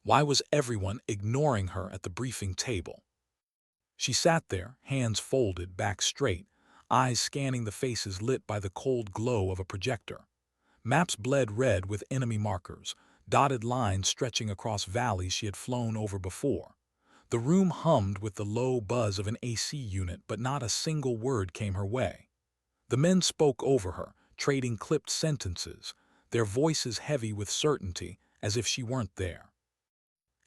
Why was everyone ignoring her at the briefing table? She sat there, hands folded, back straight, eyes scanning the faces lit by the cold glow of a projector. Maps bled red with enemy markers, dotted lines stretching across valleys she had flown over before. The room hummed with the low buzz of an AC unit, but not a single word came her way. The men spoke over her, trading clipped sentences, their voices heavy with certainty, as if she weren't there.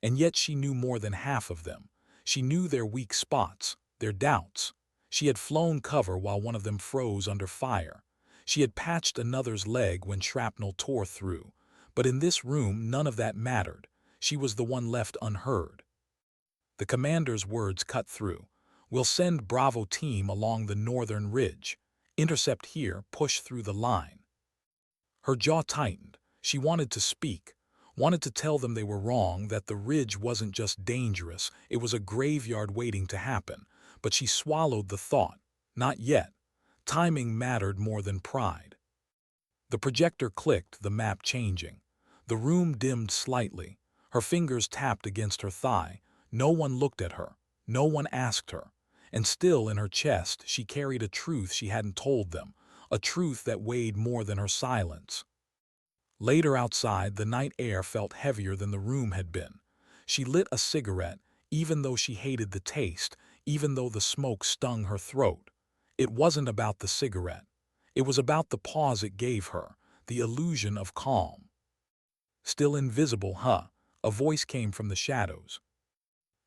And yet she knew more than half of them. She knew their weak spots, their doubts. She had flown cover while one of them froze under fire. She had patched another's leg when shrapnel tore through. But in this room, none of that mattered. She was the one left unheard. The commander's words cut through. "We'll send Bravo team along the northern ridge. Intercept here, push through the line." Her jaw tightened. She wanted to speak, wanted to tell them they were wrong, that the ridge wasn't just dangerous, it was a graveyard waiting to happen. But she swallowed the thought. Not yet. Timing mattered more than pride. The projector clicked, the map changing. The room dimmed slightly. Her fingers tapped against her thigh. No one looked at her. No one asked her. And still in her chest she carried a truth she hadn't told them, a truth that weighed more than her silence. Later outside, the night air felt heavier than the room had been. She lit a cigarette, even though she hated the taste, even though the smoke stung her throat. It wasn't about the cigarette. It was about the pause it gave her, the illusion of calm. "Still invisible, huh?" A voice came from the shadows.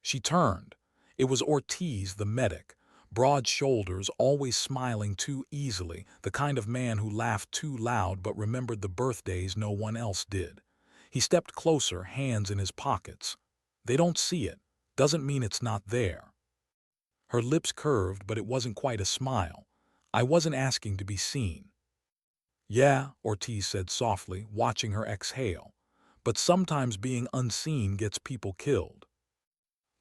She turned. It was Ortiz, the medic, broad shoulders, always smiling too easily, the kind of man who laughed too loud but remembered the birthdays no one else did. He stepped closer, hands in his pockets. "They don't see it. Doesn't mean it's not there." Her lips curved, but it wasn't quite a smile. "I wasn't asking to be seen." "Yeah," Ortiz said softly, watching her exhale. "But sometimes being unseen gets people killed."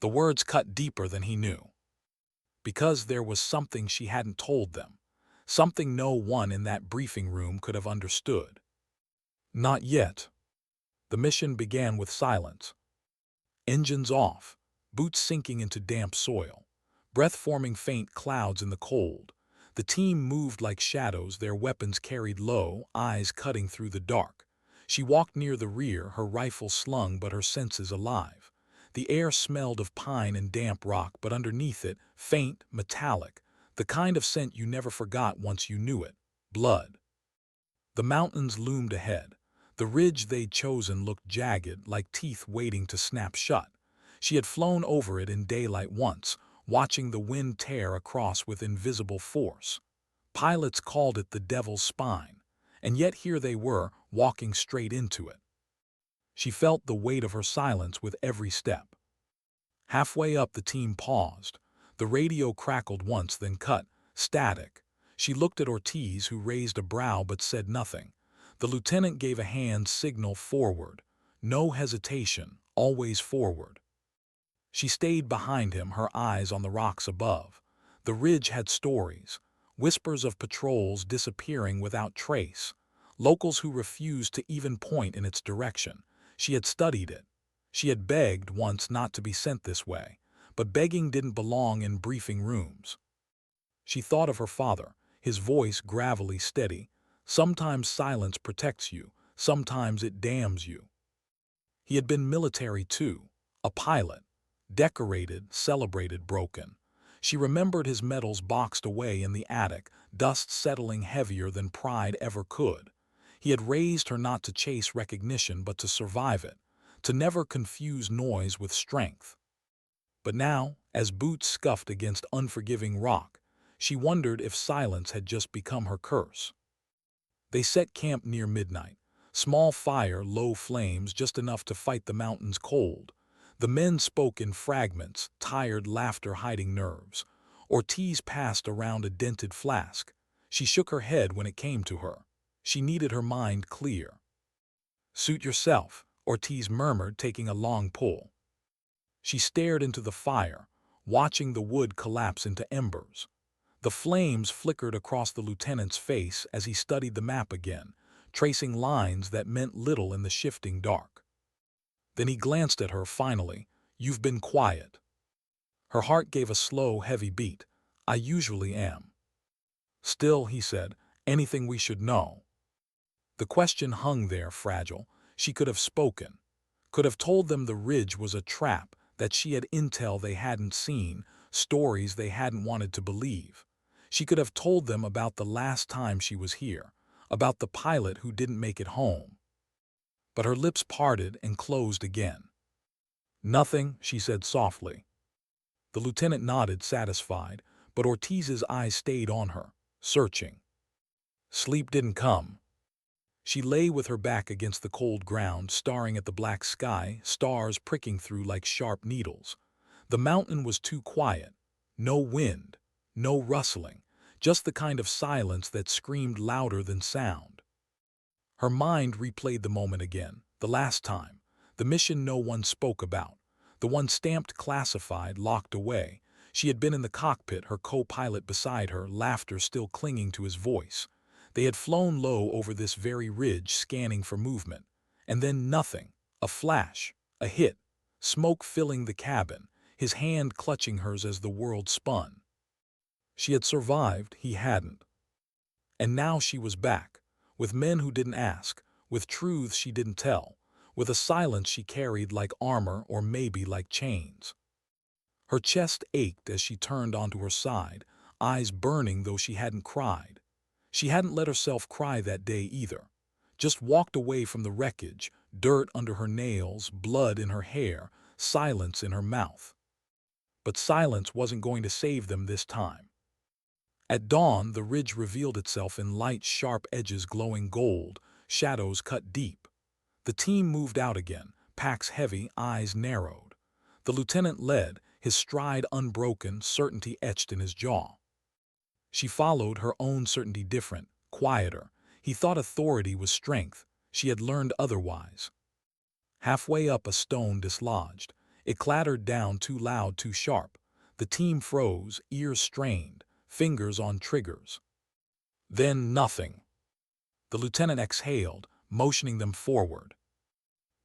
The words cut deeper than he knew. Because there was something she hadn't told them. Something no one in that briefing room could have understood. Not yet. The mission began with silence. Engines off, boots sinking into damp soil, breath forming faint clouds in the cold. The team moved like shadows, their weapons carried low, eyes cutting through the dark. She walked near the rear, her rifle slung but her senses alive. The air smelled of pine and damp rock, but underneath it, faint, metallic, the kind of scent you never forgot once you knew it: blood. The mountains loomed ahead. The ridge they'd chosen looked jagged, like teeth waiting to snap shut. She had flown over it in daylight once, watching the wind tear across with invisible force. Pilots called it the devil's spine, and yet here they were, walking straight into it. She felt the weight of her silence with every step. Halfway up, the team paused. The radio crackled once, then cut, static. She looked at Ortiz, who raised a brow but said nothing. The lieutenant gave a hand signal forward. No hesitation, always forward. She stayed behind him, her eyes on the rocks above. The ridge had stories, whispers of patrols disappearing without trace, locals who refused to even point in its direction. She had studied it. She had begged once not to be sent this way, but begging didn't belong in briefing rooms. She thought of her father, his voice gravelly steady. Sometimes silence protects you, sometimes it damns you. He had been military too, a pilot, decorated, celebrated, broken. She remembered his medals boxed away in the attic, dust settling heavier than pride ever could. He had raised her not to chase recognition but to survive it, to never confuse noise with strength. But now, as boots scuffed against unforgiving rock, she wondered if silence had just become her curse. They set camp near midnight. Small fire, low flames, just enough to fight the mountain's cold. The men spoke in fragments, tired laughter hiding nerves. Ortiz passed around a dented flask. She shook her head when it came to her. She needed her mind clear. "Suit yourself," Ortiz murmured, taking a long pull. She stared into the fire, watching the wood collapse into embers. The flames flickered across the lieutenant's face as he studied the map again, tracing lines that meant little in the shifting dark. Then he glanced at her finally. "You've been quiet." Her heart gave a slow, heavy beat. "I usually am." "Still," he said, "anything we should know?" The question hung there, fragile. She could have spoken. Could have told them the ridge was a trap, that she had intel they hadn't seen, stories they hadn't wanted to believe. She could have told them about the last time she was here, about the pilot who didn't make it home. But her lips parted and closed again. "Nothing," she said softly. The lieutenant nodded, satisfied, but Ortiz's eyes stayed on her, searching. Sleep didn't come. She lay with her back against the cold ground, staring at the black sky, stars pricking through like sharp needles. The mountain was too quiet. No wind, no rustling, just the kind of silence that screamed louder than sound. Her mind replayed the moment again, the last time, the mission no one spoke about, the one stamped classified, locked away. She had been in the cockpit, her co-pilot beside her, laughter still clinging to his voice. They had flown low over this very ridge, scanning for movement. And then nothing. A flash. A hit. Smoke filling the cabin, his hand clutching hers as the world spun. She had survived, he hadn't. And now she was back, with men who didn't ask, with truths she didn't tell, with a silence she carried like armor or maybe like chains. Her chest ached as she turned onto her side, eyes burning though she hadn't cried. She hadn't let herself cry that day either. Just walked away from the wreckage, dirt under her nails, blood in her hair, silence in her mouth. But silence wasn't going to save them this time. At dawn, the ridge revealed itself in light, sharp edges glowing gold, shadows cut deep. The team moved out again, packs heavy, eyes narrowed. The lieutenant led, his stride unbroken, certainty etched in his jaw. She followed, her own certainty different, quieter. He thought authority was strength. She had learned otherwise. Halfway up, a stone dislodged. It clattered down, too loud, too sharp. The team froze, ears strained, fingers on triggers. Then nothing. The lieutenant exhaled, motioning them forward.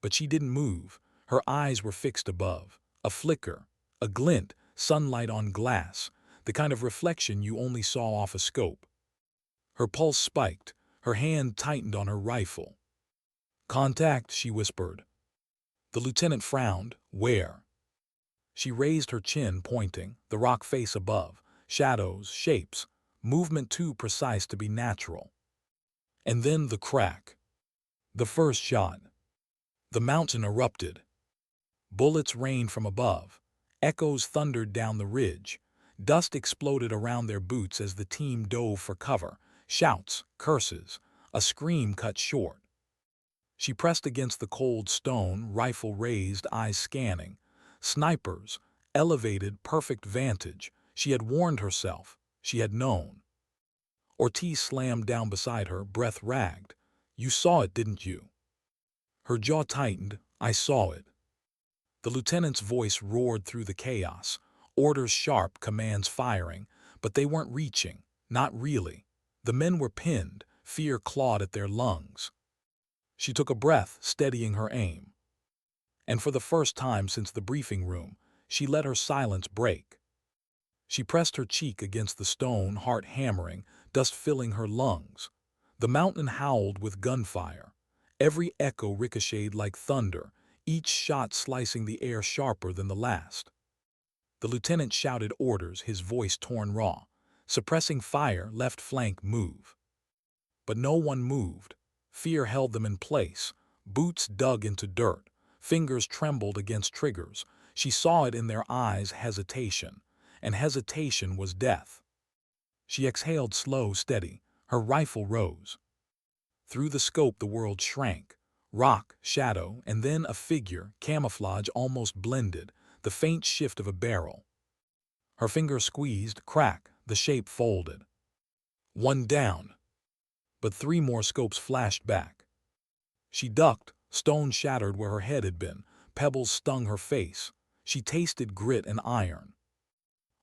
But she didn't move. Her eyes were fixed above. A flicker, a glint, sunlight on glass, the kind of reflection you only saw off a scope. Her pulse spiked, her hand tightened on her rifle. "Contact," she whispered. The lieutenant frowned. "Where?" She raised her chin, pointing, the rock face above, shadows, shapes, movement too precise to be natural. And then the crack. The first shot. The mountain erupted. Bullets rained from above. Echoes thundered down the ridge. Dust exploded around their boots as the team dove for cover. Shouts, curses, a scream cut short. She pressed against the cold stone, rifle raised, eyes scanning. Snipers, elevated, perfect vantage. She had warned herself. She had known. Ortiz slammed down beside her, breath ragged. "You saw it, didn't you?" Her jaw tightened. "I saw it." The lieutenant's voice roared through the chaos. Orders sharp, commands firing, but they weren't reaching. Not really. The men were pinned, fear clawed at their lungs. She took a breath, steadying her aim. And for the first time since the briefing room, she let her silence break. She pressed her cheek against the stone, heart hammering, dust filling her lungs. The mountain howled with gunfire. Every echo ricocheted like thunder, each shot slicing the air sharper than the last. The lieutenant shouted orders, his voice torn raw. Suppressing fire, left flank, move. But no one moved. Fear held them in place. Boots dug into dirt. Fingers trembled against triggers. She saw it in their eyes, hesitation. And hesitation was death. She exhaled slow, steady. Her rifle rose. Through the scope the world shrank. Rock, shadow, and then a figure, camouflage almost blended, the faint shift of a barrel. Her finger squeezed, crack, the shape folded. One down. But three more scopes flashed back. She ducked, stone shattered where her head had been, pebbles stung her face. She tasted grit and iron.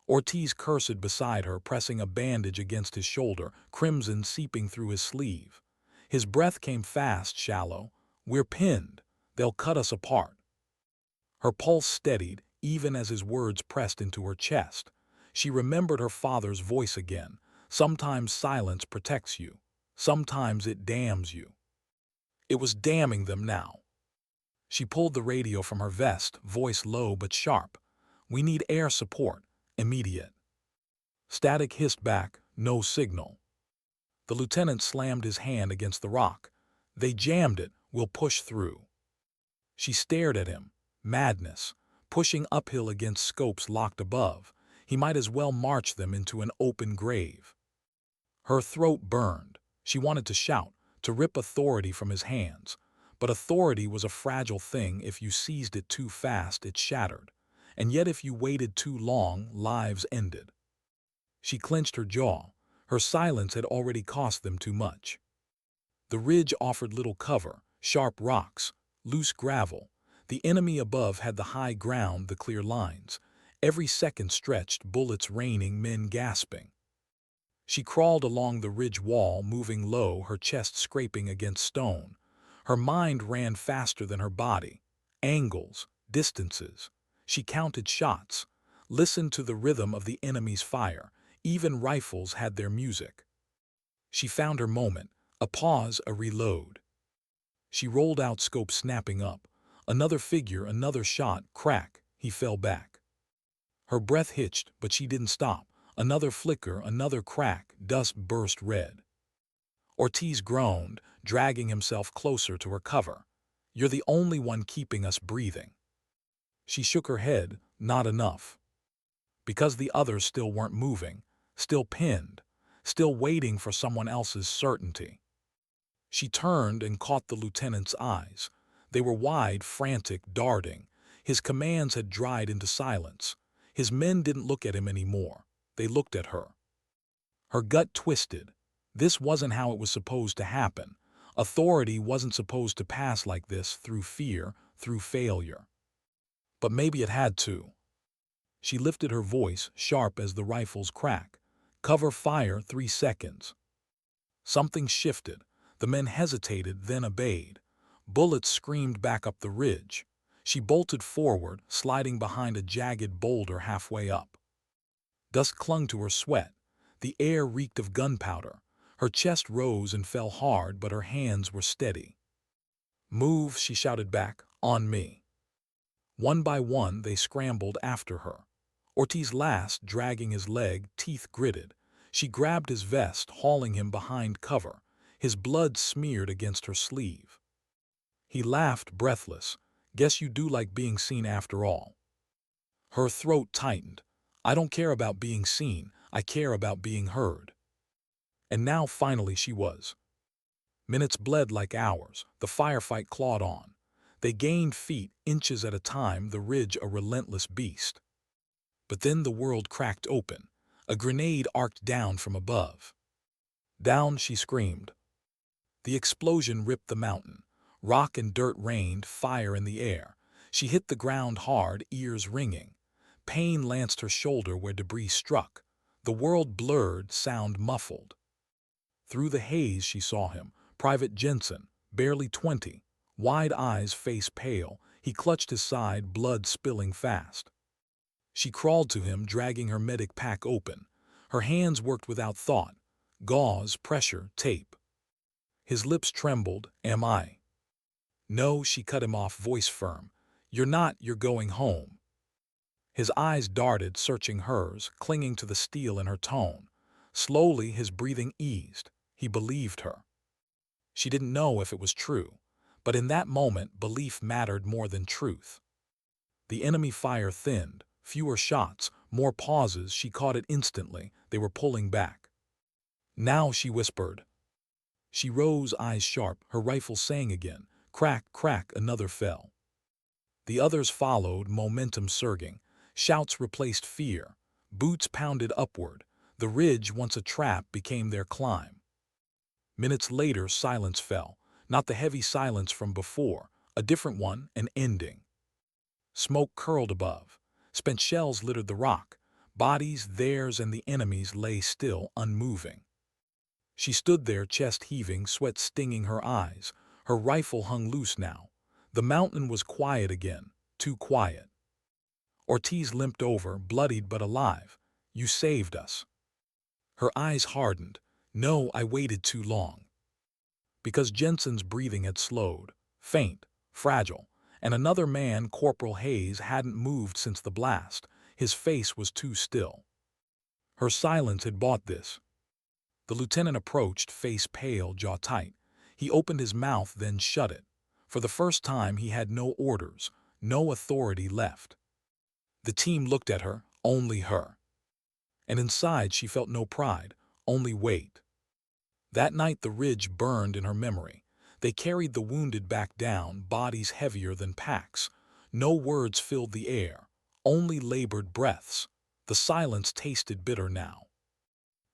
Ortiz cursed beside her, pressing a bandage against his shoulder, crimson seeping through his sleeve. His breath came fast, shallow. "We're pinned. They'll cut us apart." Her pulse steadied even as his words pressed into her chest. She remembered her father's voice again. Sometimes silence protects you. Sometimes it damns you. It was damning them now. She pulled the radio from her vest, voice low but sharp. "We need air support. Immediate." Static hissed back, no signal. The lieutenant slammed his hand against the rock. "They jammed it. We'll push through." She stared at him. Madness. Pushing uphill against scopes locked above. He might as well march them into an open grave. Her throat burned. She wanted to shout, to rip authority from his hands. But authority was a fragile thing. If you seized it too fast, it shattered. And yet if you waited too long, lives ended. She clenched her jaw. Her silence had already cost them too much. The ridge offered little cover, sharp rocks, loose gravel. The enemy above had the high ground, the clear lines. Every second stretched, bullets raining, men gasping. She crawled along the ridge wall, moving low, her chest scraping against stone. Her mind ran faster than her body. Angles, distances. She counted shots, listened to the rhythm of the enemy's fire. Even rifles had their music. She found her moment, a pause, a reload. She rolled out, scope snapping up. Another figure, another shot, crack, he fell back. Her breath hitched, but she didn't stop. Another flicker, another crack, dust burst red. Ortiz groaned, dragging himself closer to her cover. "You're the only one keeping us breathing." She shook her head. Not enough. Because the others still weren't moving, still pinned, still waiting for someone else's certainty. She turned and caught the lieutenant's eyes. They were wide, frantic, darting. His commands had dried into silence. His men didn't look at him anymore. They looked at her. Her gut twisted. This wasn't how it was supposed to happen. Authority wasn't supposed to pass like this, through fear, through failure. But maybe it had to. She lifted her voice, sharp as the rifle's crack. "Cover fire, 3 seconds." Something shifted. The men hesitated, then obeyed. Bullets screamed back up the ridge. She bolted forward, sliding behind a jagged boulder halfway up. Dust clung to her sweat. The air reeked of gunpowder. Her chest rose and fell hard, but her hands were steady. "Move," she shouted back. "On me." One by one, they scrambled after her. Ortiz last, dragging his leg, teeth gritted. She grabbed his vest, hauling him behind cover. His blood smeared against her sleeve. He laughed, breathless. "Guess you do like being seen after all." Her throat tightened. "I don't care about being seen. I care about being heard." And now finally she was. Minutes bled like hours. The firefight clawed on. They gained feet, inches at a time, the ridge a relentless beast. But then the world cracked open. A grenade arced down from above. "Down," she screamed. The explosion ripped the mountain. Rock and dirt rained, fire in the air. She hit the ground hard, ears ringing. Pain lanced her shoulder where debris struck. The world blurred, sound muffled. Through the haze she saw him, Private Jensen, barely 20, wide eyes, face pale. He clutched his side, blood spilling fast. She crawled to him, dragging her medic pack open. Her hands worked without thought. Gauze, pressure, tape. His lips trembled. "Am I?" "No," she cut him off, voice firm. "You're not, you're going home." His eyes darted, searching hers, clinging to the steel in her tone. Slowly his breathing eased. He believed her. She didn't know if it was true, but in that moment belief mattered more than truth. The enemy fire thinned, fewer shots, more pauses. She caught it instantly. They were pulling back. "Now," she whispered. She rose, eyes sharp, her rifle sang again. Crack, crack, another fell. The others followed, momentum surging. Shouts replaced fear. Boots pounded upward. The ridge, once a trap, became their climb. Minutes later, silence fell. Not the heavy silence from before. A different one, an ending. Smoke curled above. Spent shells littered the rock. Bodies, theirs and the enemy's, lay still, unmoving. She stood there, chest heaving, sweat stinging her eyes. Her rifle hung loose now. The mountain was quiet again. too quiet. Ortiz limped over, bloodied but alive. You saved us. Her eyes hardened. No, I waited too long. Because Jensen's breathing had slowed, faint, fragile, and another man, Corporal Hayes, hadn't moved since the blast. His face was too still. Her silence had bought this. The lieutenant approached, face pale, jaw tight. He opened his mouth, then shut it. For the first time, he had no orders, no authority left. The team looked at her, only her. And inside she felt no pride, only weight. That night the ridge burned in her memory. They carried the wounded back down, bodies heavier than packs. No words filled the air, only labored breaths. The silence tasted bitter now.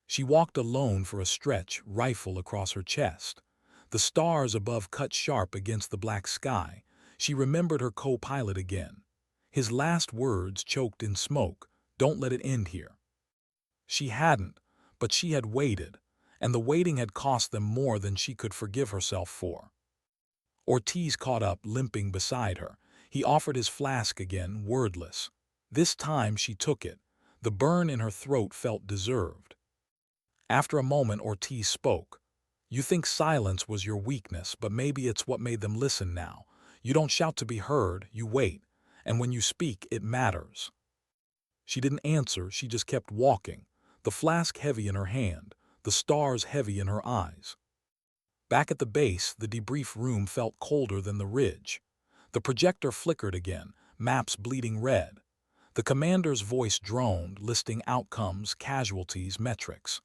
She walked alone for a stretch, rifle across her chest. The stars above cut sharp against the black sky. She remembered her co-pilot again. His last words choked in smoke, "Don't let it end here." She hadn't, but she had waited, and the waiting had cost them more than she could forgive herself for. Ortiz caught up, limping beside her. He offered his flask again, wordless. This time she took it. The burn in her throat felt deserved. After a moment, Ortiz spoke. "You think silence was your weakness, but maybe it's what made them listen now. You don't shout to be heard, you wait, and when you speak, it matters." She didn't answer, she just kept walking, the flask heavy in her hand, the stars heavy in her eyes. Back at the base, the debrief room felt colder than the ridge. The projector flickered again, maps bleeding red. The commander's voice droned, listing outcomes, casualties, metrics.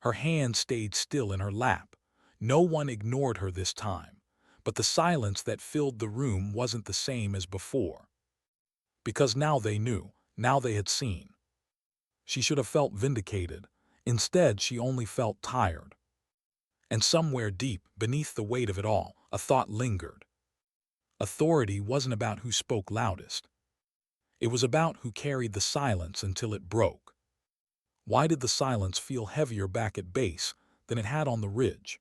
Her hand stayed still in her lap. No one ignored her this time, but the silence that filled the room wasn't the same as before. Because now they knew, now they had seen. She should have felt vindicated. Instead, she only felt tired. And somewhere deep, beneath the weight of it all, a thought lingered. Authority wasn't about who spoke loudest. It was about who carried the silence until it broke. Why did the silence feel heavier back at base than it had on the ridge?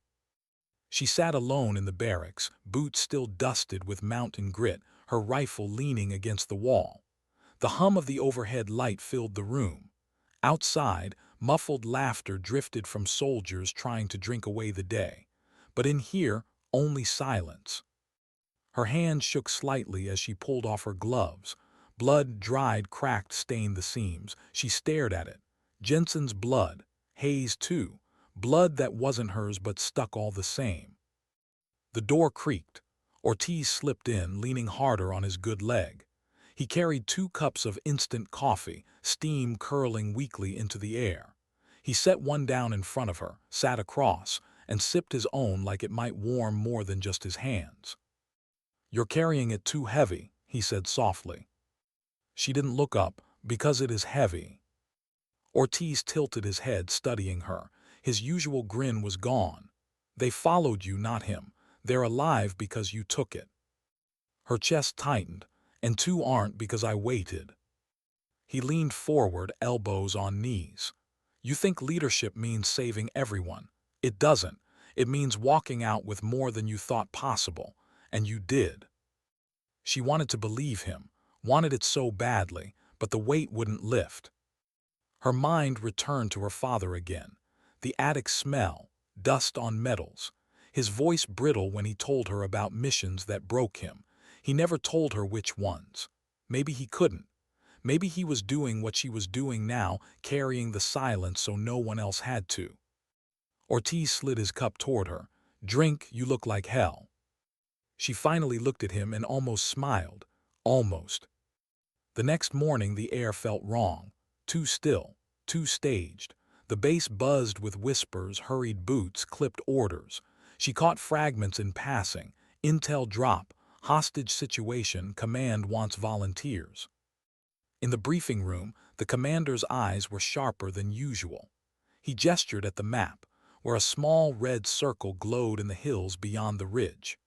She sat alone in the barracks, boots still dusted with mountain grit, her rifle leaning against the wall. The hum of the overhead light filled the room. Outside, muffled laughter drifted from soldiers trying to drink away the day. But in here, only silence. Her hand shook slightly as she pulled off her gloves. Blood, dried, cracked, stained the seams. She stared at it. Jensen's blood, Hayes too, blood that wasn't hers but stuck all the same. The door creaked. Ortiz slipped in, leaning harder on his good leg. He carried 2 cups of instant coffee, steam curling weakly into the air. He set one down in front of her, sat across, and sipped his own like it might warm more than just his hands. "You're carrying it too heavy," he said softly. She didn't look up, "Because it is heavy." Ortiz tilted his head, studying her. His usual grin was gone. "They followed you, not him. They're alive because you took it." Her chest tightened. "And 2 aren't because I waited." He leaned forward, elbows on knees. "You think leadership means saving everyone. It doesn't. It means walking out with more than you thought possible. And you did." She wanted to believe him, wanted it so badly, but the weight wouldn't lift. Her mind returned to her father again. The attic smell, dust on metals. His voice brittle when he told her about missions that broke him. He never told her which ones. Maybe he couldn't. Maybe he was doing what she was doing now, carrying the silence so no one else had to. Ortiz slid his cup toward her. "Drink, you look like hell." She finally looked at him and almost smiled. Almost. The next morning the air felt wrong. Too still, too staged. The base buzzed with whispers, hurried boots, clipped orders. She caught fragments in passing. Intel drop, hostage situation, command wants volunteers. In the briefing room, the commander's eyes were sharper than usual. He gestured at the map, where a small red circle glowed in the hills beyond the ridge.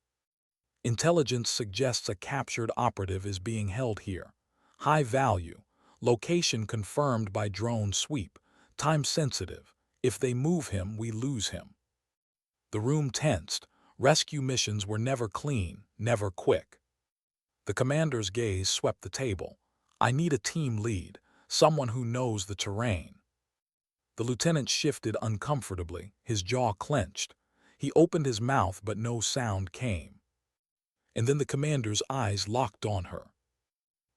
"Intelligence suggests a captured operative is being held here. High value. Location confirmed by drone sweep. Time sensitive. If they move him, we lose him." The room tensed. Rescue missions were never clean, never quick. The commander's gaze swept the table. I need a team lead, someone who knows the terrain. The lieutenant shifted uncomfortably, his jaw clenched. He opened his mouth, but no sound came. And then the commander's eyes locked on her.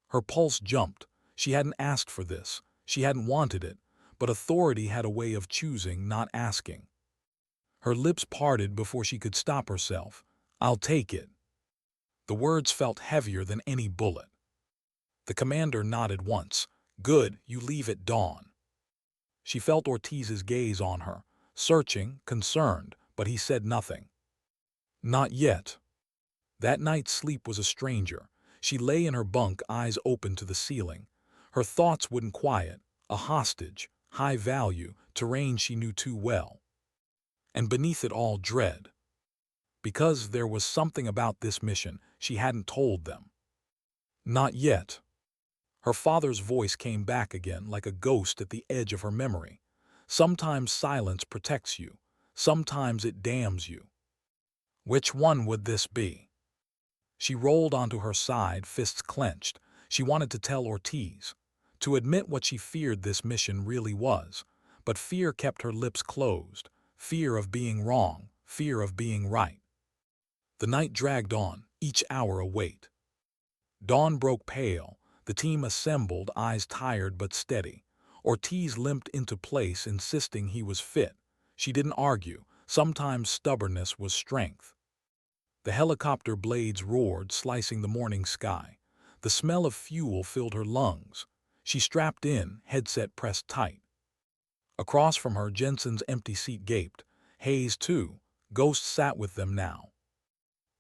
Her pulse jumped. She hadn't asked for this. She hadn't wanted it, but authority had a way of choosing, not asking. Her lips parted before she could stop herself. I'll take it. The words felt heavier than any bullet. The commander nodded once. Good, you leave at dawn. She felt Ortiz's gaze on her, searching, concerned, but he said nothing. Not yet. That night's sleep was a stranger. She lay in her bunk, eyes open to the ceiling. Her thoughts wouldn't quiet. A hostage, high value, terrain she knew too well. And beneath it all, dread. Because there was something about this mission she hadn't told them. Not yet. Her father's voice came back again like a ghost at the edge of her memory. Sometimes silence protects you. Sometimes it damns you. Which one would this be? She rolled onto her side, fists clenched. She wanted to tell Ortiz, to admit what she feared this mission really was, but fear kept her lips closed. Fear of being wrong, fear of being right. The night dragged on, each hour a wait. Dawn broke pale. The team assembled, eyes tired but steady. Ortiz limped into place, insisting he was fit. She didn't argue. Sometimes stubbornness was strength. The helicopter blades roared, slicing the morning sky. The smell of fuel filled her lungs. She strapped in, headset pressed tight. Across from her, Jensen's empty seat gaped. Hayes, too. Ghost sat with them now.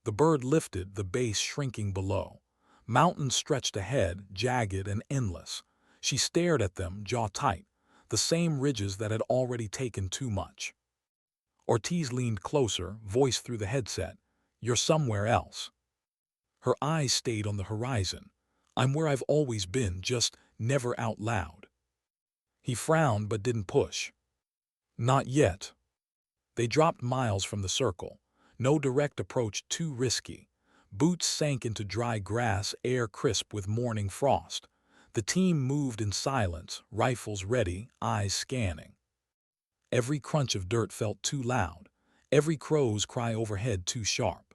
The bird lifted, the base shrinking below. Mountains stretched ahead, jagged and endless. She stared at them, jaw tight, the same ridges that had already taken too much. Ortiz leaned closer, voice through the headset. You're somewhere else. Her eyes stayed on the horizon. I'm where I've always been, just never out loud. He frowned but didn't push. Not yet. They dropped miles from the circle. No direct approach, too risky. Boots sank into dry grass, air crisp with morning frost. The team moved in silence, rifles ready, eyes scanning. Every crunch of dirt felt too loud. Every crow's cry overhead too sharp.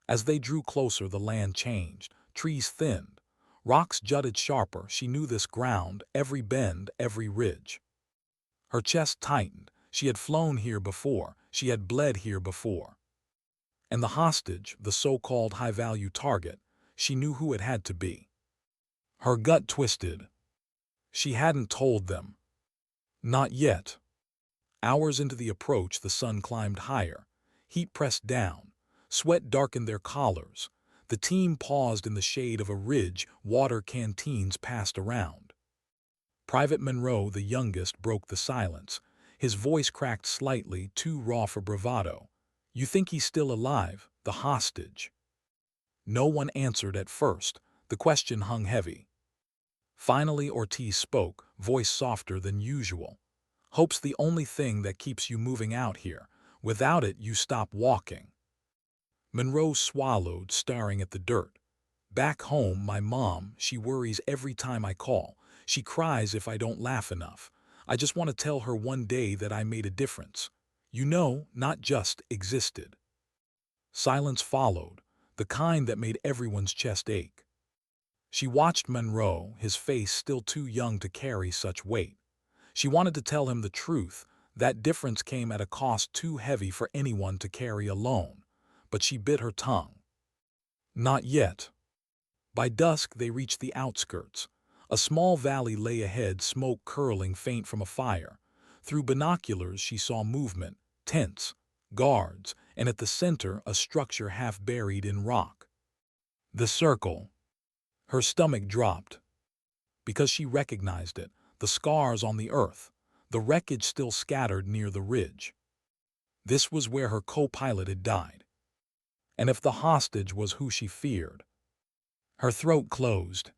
As they drew closer, the land changed. Trees thinned. Rocks jutted sharper. She knew this ground, every bend, every ridge. Her chest tightened. She had flown here before. She had bled here before. And the hostage, the so-called high-value target, she knew who it had to be. Her gut twisted. She hadn't told them. Not yet. Hours into the approach, the sun climbed higher. Heat pressed down. Sweat darkened their collars. The team paused in the shade of a ridge. Water canteens passed around. Private Monroe, the youngest, broke the silence. His voice cracked slightly, too raw for bravado. You think he's still alive, the hostage? No one answered at first. The question hung heavy. Finally, Ortiz spoke, voice softer than usual. Hope's the only thing that keeps you moving out here. Without it, you stop walking. Monroe swallowed, staring at the dirt. Back home, my mom, she worries every time I call. She cries if I don't laugh enough. I just want to tell her one day that I made a difference. You know, not just existed. Silence followed, the kind that made everyone's chest ache. She watched Monroe, his face still too young to carry such weight. She wanted to tell him the truth. That difference came at a cost too heavy for anyone to carry alone. But she bit her tongue. Not yet. By dusk, they reached the outskirts. A small valley lay ahead, smoke curling faint from a fire. Through binoculars, she saw movement, tents, guards, and at the center, a structure half buried in rock. The circle. Her stomach dropped. Because she recognized it, the scars on the earth, the wreckage still scattered near the ridge. This was where her co-pilot had died. And if the hostage was who she feared. Her throat closed.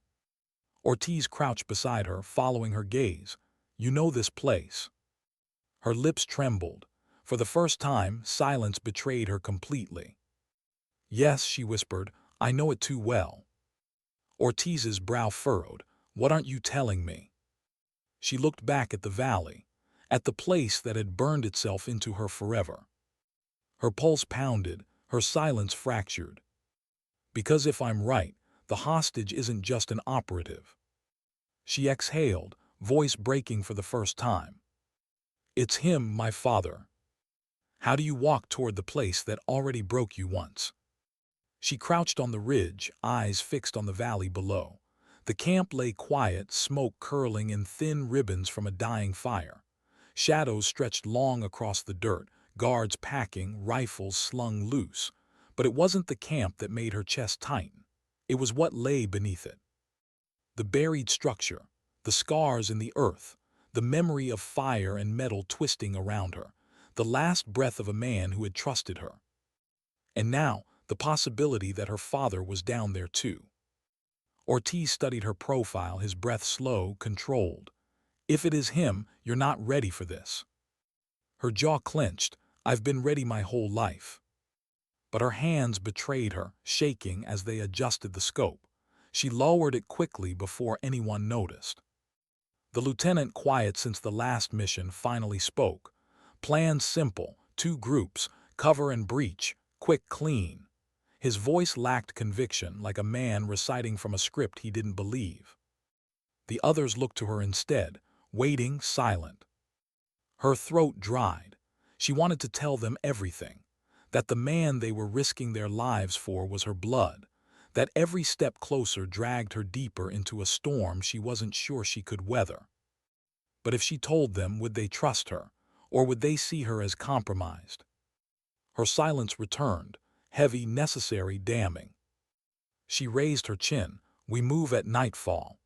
Ortiz crouched beside her, following her gaze. You know this place. Her lips trembled. For the first time, silence betrayed her completely. Yes, she whispered, I know it too well. Ortiz's brow furrowed. What aren't you telling me? She looked back at the valley, at the place that had burned itself into her forever. Her pulse pounded, her silence fractured. Because if I'm right, the hostage isn't just an operative. She exhaled, voice breaking for the first time. It's him, my father. How do you walk toward the place that already broke you once? She crouched on the ridge, eyes fixed on the valley below. The camp lay quiet, smoke curling in thin ribbons from a dying fire. Shadows stretched long across the dirt, guards packing, rifles slung loose. But it wasn't the camp that made her chest tighten. It was what lay beneath it. The buried structure, the scars in the earth, the memory of fire and metal twisting around her, the last breath of a man who had trusted her. And now, the possibility that her father was down there too. Ortiz studied her profile, his breath slow, controlled. If it is him, you're not ready for this. Her jaw clenched. I've been ready my whole life. But her hands betrayed her, shaking as they adjusted the scope. She lowered it quickly before anyone noticed. The lieutenant, quiet since the last mission, finally spoke. Plan simple, 2 groups, cover and breach, quick, clean. His voice lacked conviction, like a man reciting from a script he didn't believe. The others looked to her instead, waiting, silent. Her throat dried. She wanted to tell them everything. That the man they were risking their lives for was her blood. That every step closer dragged her deeper into a storm she wasn't sure she could weather. But if she told them, would they trust her? Or would they see her as compromised? Her silence returned, heavy, necessary, damning. She raised her chin. We move at nightfall.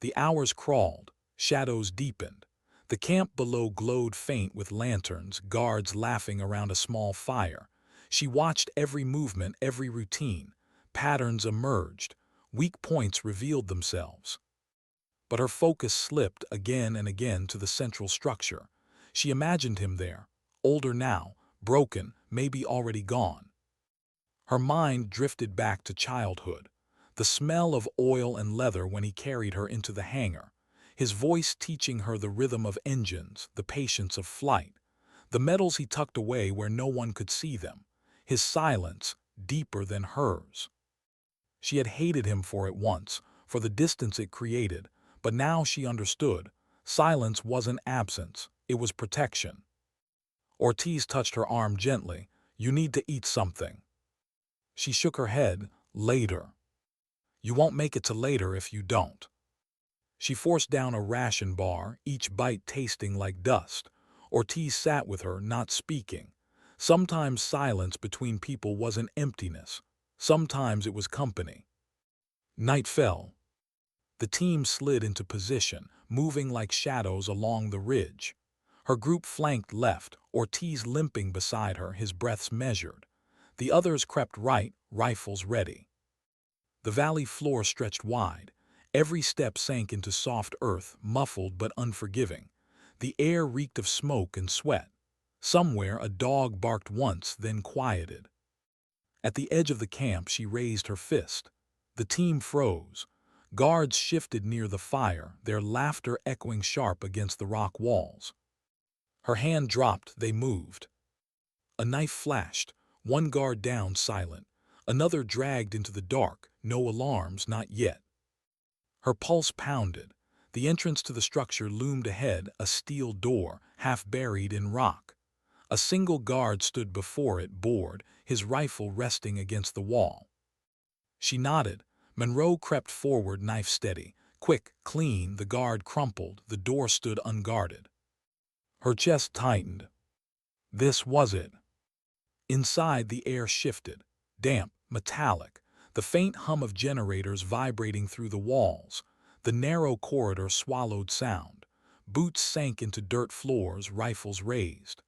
The hours crawled, shadows deepened. The camp below glowed faint with lanterns, guards laughing around a small fire. She watched every movement, every routine. Patterns emerged. Weak points revealed themselves. But her focus slipped again and again to the central structure. She imagined him there, older now, broken, maybe already gone. Her mind drifted back to childhood. The smell of oil and leather when he carried her into the hangar. His voice teaching her the rhythm of engines, the patience of flight. The metals he tucked away where no one could see them. His silence, deeper than hers. She had hated him for it once, for the distance it created, but now she understood. Silence wasn't absence, it was protection. Ortiz touched her arm gently. You need to eat something. She shook her head. Later. You won't make it to later if you don't. She forced down a ration bar, each bite tasting like dust. Ortiz sat with her, not speaking. Sometimes silence between people wasn't emptiness. Sometimes it was company. Night fell. The team slid into position, moving like shadows along the ridge. Her group flanked left, Ortiz limping beside her, his breaths measured. The others crept right, rifles ready. The valley floor stretched wide. Every step sank into soft earth, muffled but unforgiving. The air reeked of smoke and sweat. Somewhere a dog barked once, then quieted. At the edge of the camp she raised her fist. The team froze. Guards shifted near the fire, their laughter echoing sharp against the rock walls. Her hand dropped, they moved. A knife flashed, one guard down, silent. Another dragged into the dark, no alarms, not yet. Her pulse pounded. The entrance to the structure loomed ahead, a steel door, half buried in rock. A single guard stood before it, bored, his rifle resting against the wall. She nodded. Monroe crept forward, knife steady. Quick, clean, the guard crumpled, the door stood unguarded. Her chest tightened. This was it. Inside, the air shifted. Damp, metallic. The faint hum of generators vibrating through the walls. The narrow corridor swallowed sound. Boots sank into dirt floors, rifles raised.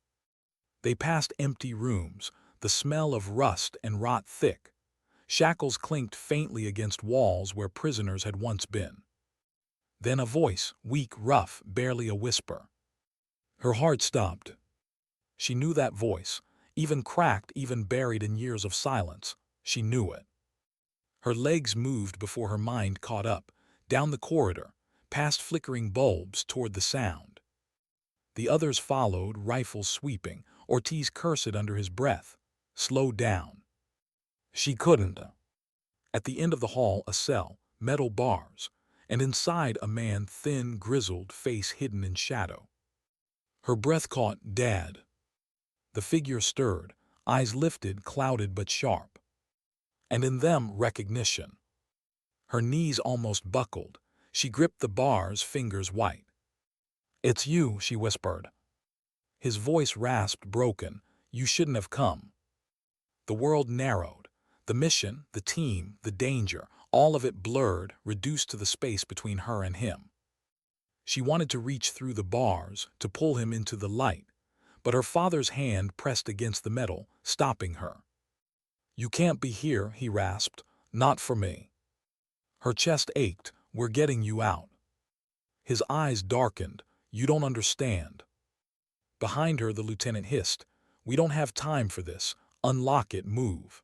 They passed empty rooms, the smell of rust and rot thick. Shackles clinked faintly against walls where prisoners had once been. Then a voice, weak, rough, barely a whisper. Her heart stopped. She knew that voice, even cracked, even buried in years of silence. She knew it. Her legs moved before her mind caught up, down the corridor, past flickering bulbs toward the sound. The others followed, rifles sweeping. Ortiz cursed under his breath. Slow down. She couldn't. At the end of the hall, a cell, metal bars, and inside a man, thin, grizzled, face hidden in shadow. Her breath caught. Dad. The figure stirred, eyes lifted, clouded but sharp. And in them, recognition. Her knees almost buckled. She gripped the bars, fingers white. "It's you," she whispered. His voice rasped, broken. "You shouldn't have come." The world narrowed. The mission, the team, the danger, all of it blurred, reduced to the space between her and him. She wanted to reach through the bars, to pull him into the light, but her father's hand pressed against the metal, stopping her. "You can't be here," he rasped. "Not for me." Her chest ached. "We're getting you out." His eyes darkened. "You don't understand." Behind her, the lieutenant hissed, "We don't have time for this. Unlock it, move."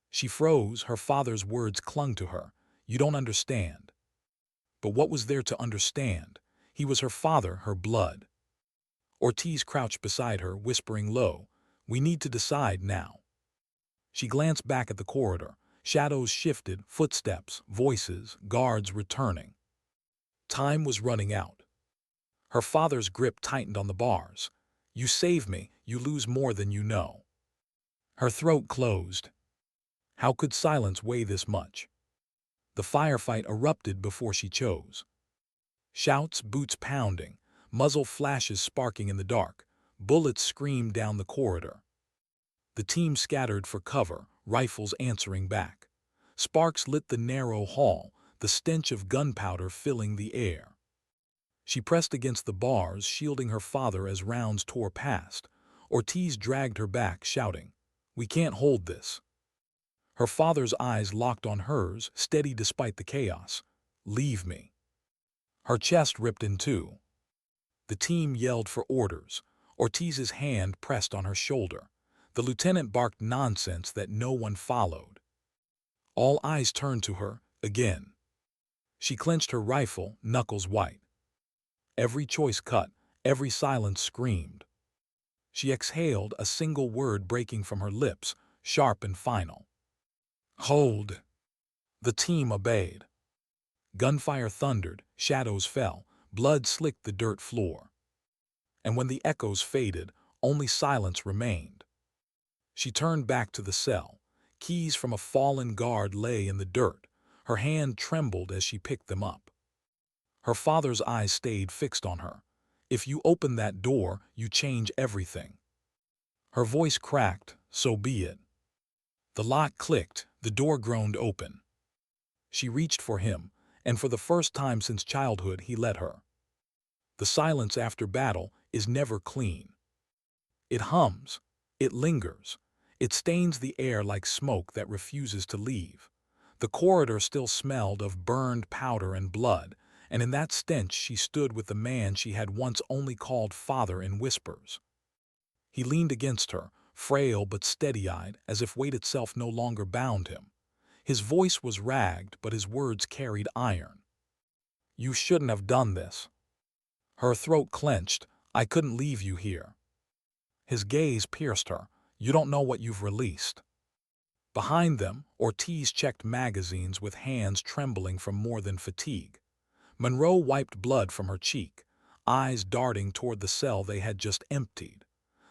She froze, her father's words clung to her. "You don't understand." But what was there to understand? He was her father, her blood. Ortiz crouched beside her, whispering low, "We need to decide now." She glanced back at the corridor. Shadows shifted, footsteps, voices, guards returning. Time was running out. Her father's grip tightened on the bars. "You save me, you lose more than you know." Her throat closed. How could silence weigh this much? The firefight erupted before she chose. Shouts, boots pounding, muzzle flashes sparking in the dark, bullets screamed down the corridor. The team scattered for cover, rifles answering back. Sparks lit the narrow hall, the stench of gunpowder filling the air. She pressed against the bars, shielding her father as rounds tore past. Ortiz dragged her back, shouting, "We can't hold this." Her father's eyes locked on hers, steady despite the chaos. "Leave me." Her chest ripped in two. The team yelled for orders. Ortiz's hand pressed on her shoulder. The lieutenant barked nonsense that no one followed. All eyes turned to her, again. She clenched her rifle, knuckles white. Every choice cut, every silence screamed. She exhaled, a single word breaking from her lips, sharp and final. "Hold." The team obeyed. Gunfire thundered, shadows fell, blood slicked the dirt floor. And when the echoes faded, only silence remained. She turned back to the cell. Keys from a fallen guard lay in the dirt. Her hand trembled as she picked them up. Her father's eyes stayed fixed on her. "If you open that door, you change everything." Her voice cracked, "So be it." The lock clicked, the door groaned open. She reached for him, and for the first time since childhood he let her. The silence after battle is never clean. It hums, it lingers, it stains the air like smoke that refuses to leave. The corridor still smelled of burned powder and blood, and in that stench she stood with the man she had once only called father in whispers. He leaned against her, frail but steady-eyed, as if weight itself no longer bound him. His voice was ragged, but his words carried iron. "You shouldn't have done this." Her throat clenched. "I couldn't leave you here." His gaze pierced her. "You don't know what you've released." Behind them, Ortiz checked magazines with hands trembling from more than fatigue. Monroe wiped blood from her cheek, eyes darting toward the cell they had just emptied.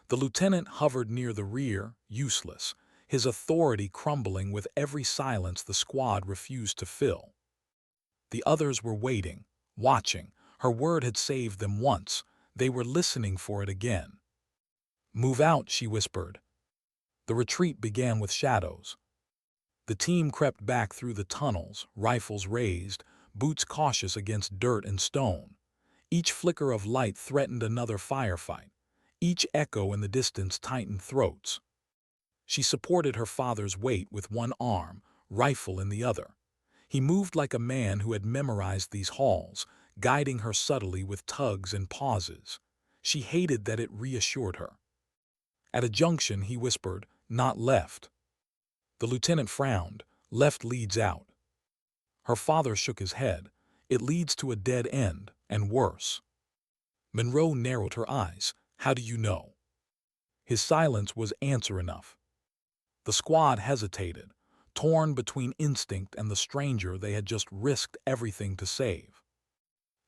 The lieutenant hovered near the rear, useless, his authority crumbling with every silence the squad refused to fill. The others were waiting, watching. Her word had saved them once. They were listening for it again. "Move out," she whispered. The retreat began with shadows. The team crept back through the tunnels, rifles raised, boots cautious against dirt and stone. Each flicker of light threatened another firefight. Each echo in the distance tightened throats. She supported her father's weight with one arm, rifle in the other. He moved like a man who had memorized these halls, guiding her subtly with tugs and pauses. She hated that it reassured her. At a junction, he whispered, "Not left." The lieutenant frowned. Left leads out. Her father shook his head. It leads to a dead end, and worse. Monroe narrowed her eyes. How do you know? His silence was answer enough. The squad hesitated, torn between instinct and the stranger they had just risked everything to save.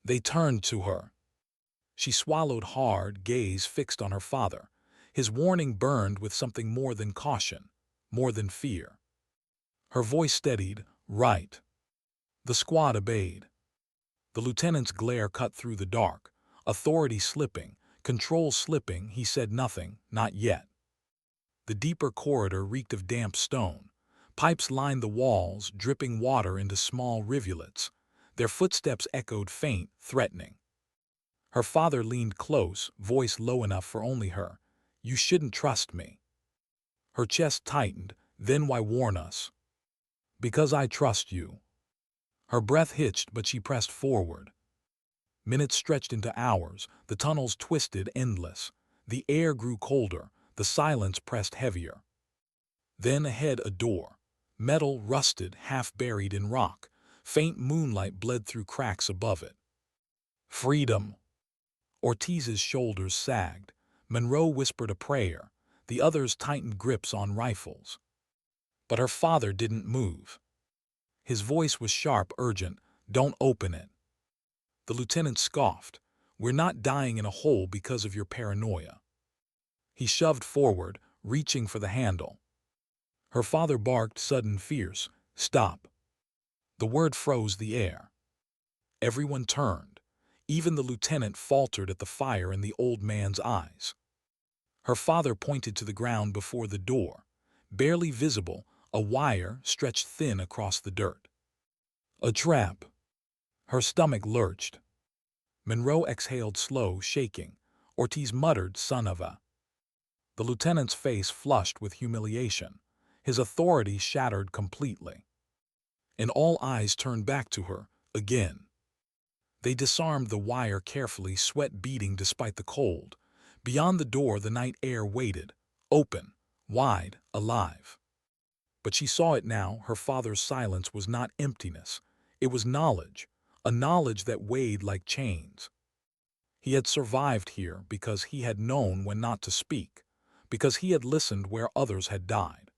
They turned to her. She swallowed hard, gaze fixed on her father. His warning burned with something more than caution, more than fear. Her voice steadied, right. The squad obeyed. The lieutenant's glare cut through the dark. Authority slipping, control slipping, he said nothing, not yet. The deeper corridor reeked of damp stone. Pipes lined the walls, dripping water into small rivulets. Their footsteps echoed faint, threatening. Her father leaned close, voice low enough for only her. You shouldn't trust me. Her chest tightened. Then why warn us? Because I trust you. Her breath hitched, but she pressed forward. Minutes stretched into hours, the tunnels twisted, endless. The air grew colder, the silence pressed heavier. Then ahead a door. Metal, rusted, half buried in rock. Faint moonlight bled through cracks above it. Freedom! Ortiz's shoulders sagged. Monroe whispered a prayer. The others tightened grips on rifles. But her father didn't move. His voice was sharp, urgent. Don't open it. The lieutenant scoffed. We're not dying in a hole because of your paranoia. He shoved forward, reaching for the handle. Her father barked, sudden, fierce. Stop. The word froze the air. Everyone turned. Even the lieutenant faltered at the fire in the old man's eyes. Her father pointed to the ground before the door. Barely visible, a wire stretched thin across the dirt. A trap. Her stomach lurched. Monroe exhaled slow, shaking. Ortiz muttered, son of a. The lieutenant's face flushed with humiliation. His authority shattered completely. And all eyes turned back to her, again. They disarmed the wire carefully, sweat beading despite the cold. Beyond the door the night air waited, open, wide, alive. But she saw it now. Her father's silence was not emptiness. It was knowledge, a knowledge that weighed like chains. He had survived here because he had known when not to speak, because he had listened where others had died.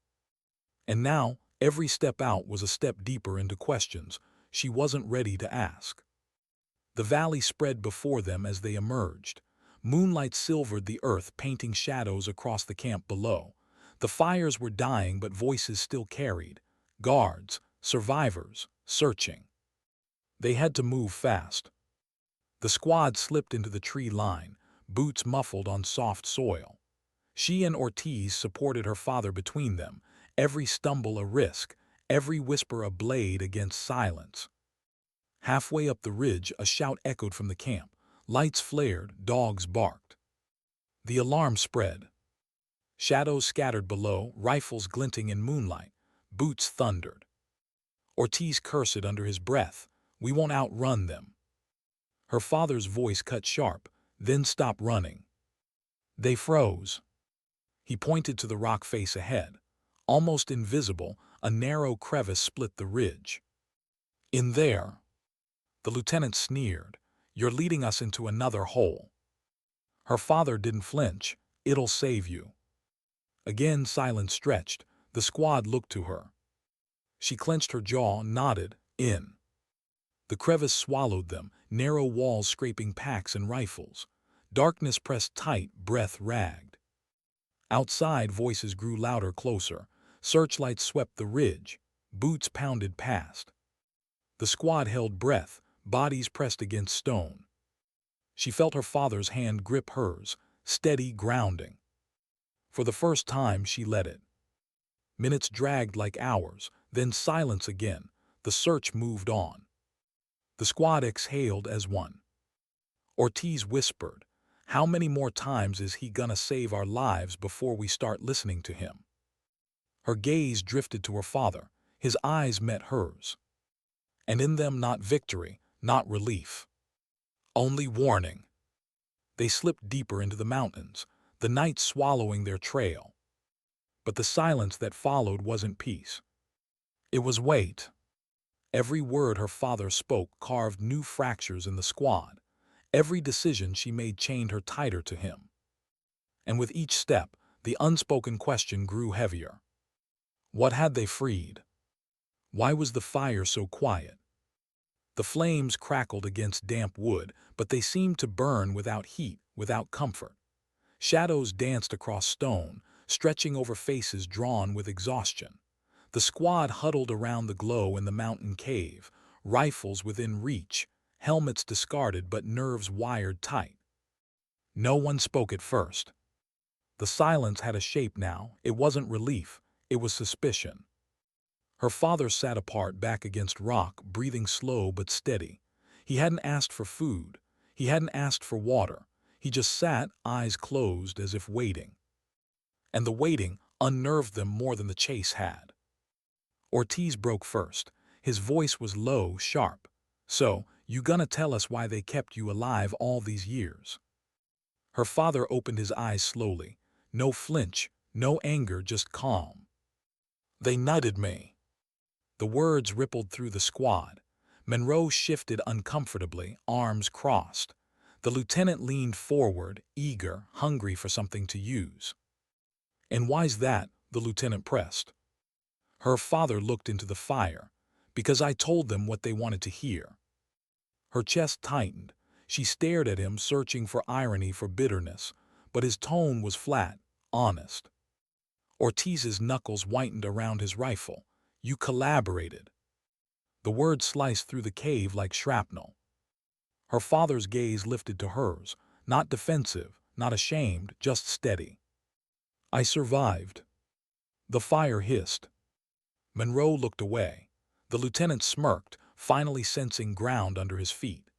And now, every step out was a step deeper into questions she wasn't ready to ask. The valley spread before them as they emerged. Moonlight silvered the earth, painting shadows across the camp below. The fires were dying, but voices still carried. Guards, survivors, searching. They had to move fast. The squad slipped into the tree line, boots muffled on soft soil. She and Ortiz supported her father between them, every stumble a risk, every whisper a blade against silence. Halfway up the ridge, a shout echoed from the camp. Lights flared, dogs barked. The alarm spread. Shadows scattered below, rifles glinting in moonlight. Boots thundered. Ortiz cursed under his breath. We won't outrun them. Her father's voice cut sharp, then stopped running. They froze. He pointed to the rock face ahead. Almost invisible, a narrow crevice split the ridge. In there. The lieutenant sneered. You're leading us into another hole. Her father didn't flinch. It'll save you. Again silence stretched. The squad looked to her. She clenched her jaw, nodded, in. The crevice swallowed them, narrow walls scraping packs and rifles. Darkness pressed tight, breath ragged. Outside, voices grew louder, closer. Searchlights swept the ridge. Boots pounded past. The squad held breath, bodies pressed against stone. She felt her father's hand grip hers, steady, grounding. For the first time, she let it. Minutes dragged like hours, then silence again. The search moved on. The squad exhaled as one. Ortiz whispered, how many more times is he gonna save our lives before we start listening to him? Her gaze drifted to her father. His eyes met hers. And in them not victory, not relief. Only warning. They slipped deeper into the mountains, the night swallowing their trail. But the silence that followed wasn't peace. It was weight. Every word her father spoke carved new fractures in the squad. Every decision she made chained her tighter to him. And with each step, the unspoken question grew heavier. What had they freed? Why was the fire so quiet? The flames crackled against damp wood, but they seemed to burn without heat, without comfort. Shadows danced across stone, stretching over faces drawn with exhaustion. The squad huddled around the glow in the mountain cave, rifles within reach, helmets discarded but nerves wired tight. No one spoke at first. The silence had a shape now. It wasn't relief, it was suspicion. Her father sat apart back against rock, breathing slow but steady. He hadn't asked for food. He hadn't asked for water. He just sat, eyes closed, as if waiting. And the waiting unnerved them more than the chase had. Ortiz broke first. His voice was low, sharp. "So, you gonna tell us why they kept you alive all these years?" Her father opened his eyes slowly. No flinch, no anger, just calm. "They nutted me." The words rippled through the squad. Monroe shifted uncomfortably, arms crossed. The lieutenant leaned forward, eager, hungry for something to use. "And why's that?" the lieutenant pressed. Her father looked into the fire. "Because I told them what they wanted to hear." Her chest tightened. She stared at him, searching for irony, for bitterness, but his tone was flat, honest. Ortiz's knuckles whitened around his rifle. "You collaborated." The words sliced through the cave like shrapnel. Her father's gaze lifted to hers, not defensive, not ashamed, just steady. "I survived." The fire hissed. Monroe looked away. The lieutenant smirked, finally sensing ground under his feet.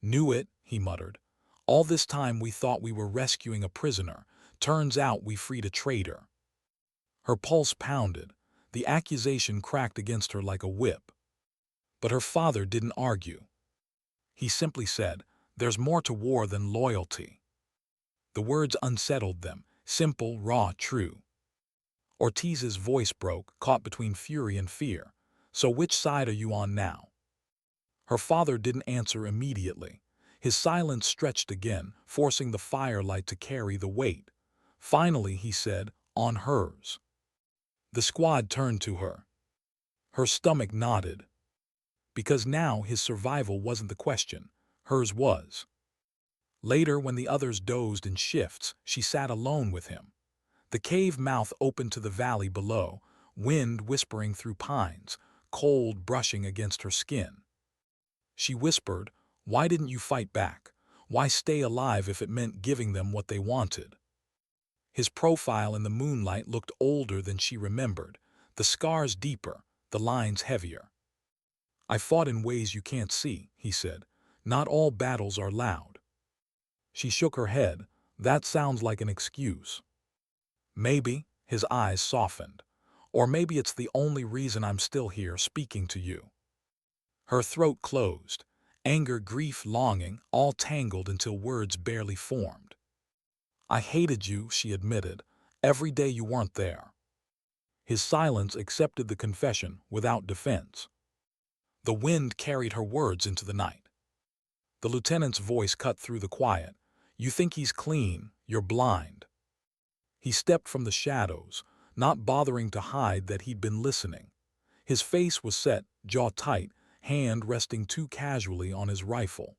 "Knew it," he muttered. "All this time we thought we were rescuing a prisoner. Turns out we freed a traitor." Her pulse pounded. The accusation cracked against her like a whip. But her father didn't argue. He simply said, "There's more to war than loyalty." The words unsettled them, simple, raw, true. Ortiz's voice broke, caught between fury and fear. "So which side are you on now?" Her father didn't answer immediately. His silence stretched again, forcing the firelight to carry the weight. Finally, he said, "On hers." The squad turned to her. Her stomach knotted. Because now his survival wasn't the question. Hers was. Later, when the others dozed in shifts, she sat alone with him. The cave mouth opened to the valley below, wind whispering through pines, cold brushing against her skin. She whispered, "Why didn't you fight back? Why stay alive if it meant giving them what they wanted?" His profile in the moonlight looked older than she remembered, the scars deeper, the lines heavier. "I fought in ways you can't see," he said. "Not all battles are loud." She shook her head. "That sounds like an excuse." "Maybe," his eyes softened. "Or maybe it's the only reason I'm still here speaking to you." Her throat closed. Anger, grief, longing, all tangled until words barely formed. "I hated you," she admitted, "every day you weren't there." His silence accepted the confession without defense. The wind carried her words into the night. The lieutenant's voice cut through the quiet. "You think he's clean, you're blind." He stepped from the shadows, not bothering to hide that he'd been listening. His face was set, jaw tight, hand resting too casually on his rifle.